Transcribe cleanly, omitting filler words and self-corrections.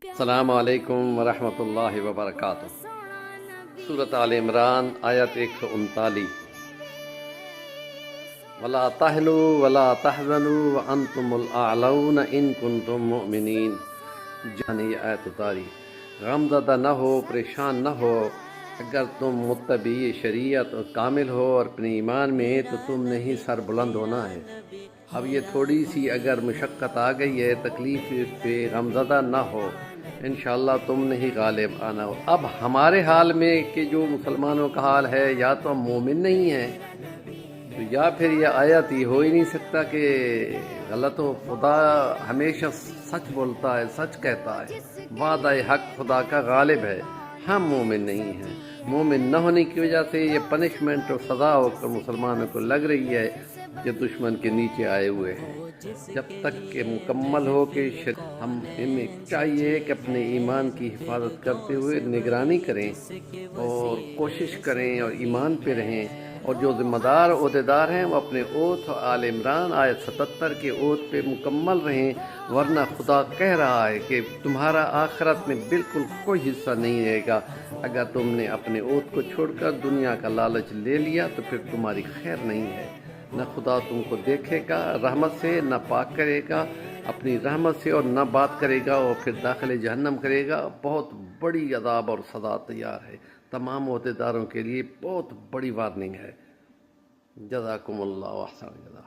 السلام علیکم ورحمۃ اللہ وبرکاتہ۔ سورۃ آل عمران آیت 139۔ وَلَا تَهِنُوا وَلَا تَحْزَنُوا وَأَنْتُمُ الْأَعْلَوْنَ إِن كُنتُم مُؤْمِنِينَ۔ جانی آیت اتاری، غم زدہ نہ ہو، پریشان نہ ہو، اگر تم متبع شریعت اور کامل ہو اور اپنے ایمان میں تو تم نے ہی سر بلند ہونا ہے۔ اب یہ تھوڑی سی اگر مشقت آ گئی ہے، تکلیف پہ غم زدہ نہ ہو، انشاءاللہ تم نے ہی غالب آنا ہو۔ اب ہمارے حال میں کہ جو مسلمانوں کا حال ہے، یا تو ہم مومن نہیں ہیں، تو یا پھر یہ آیت ہی ہو ہی نہیں سکتا کہ غلط ہو۔ خدا ہمیشہ سچ بولتا ہے، سچ کہتا ہے، وعدہ حق خدا کا غالب ہے۔ ہم مومن نہیں ہیں، مومن نہ ہونے کی وجہ سے یہ پنشمنٹ اور سزا ہو کر مسلمانوں کو لگ رہی ہے کہ دشمن کے نیچے آئے ہوئے ہیں۔ جب تک کہ مکمل ہو کہ ہمیں چاہیے کہ اپنے ایمان کی حفاظت کرتے ہوئے نگرانی کریں اور کوشش کریں اور ایمان پہ رہیں، اور جو ذمہ دار عہدیدار ہیں وہ اپنے اوتھ آل عمران آیت 77 کے اوتھ پہ مکمل رہیں، ورنہ خدا کہہ رہا ہے کہ تمہارا آخرت میں بالکل کوئی حصہ نہیں رہے گا۔ اگر تم نے اپنے اوتھ کو چھوڑ کر دنیا کا لالچ لے لیا تو پھر تمہاری خیر نہیں ہے۔ نہ خدا تم کو دیکھے گا رحمت سے، نہ پاک کرے گا اپنی رحمت سے، اور نہ بات کرے گا اور پھر داخل جہنم کرے گا۔ بہت بڑی عذاب اور سزا تیار ہے، تمام عہدیداروں کے لیے بہت بڑی وارننگ ہے۔ جزاکم اللہ احسن جزا۔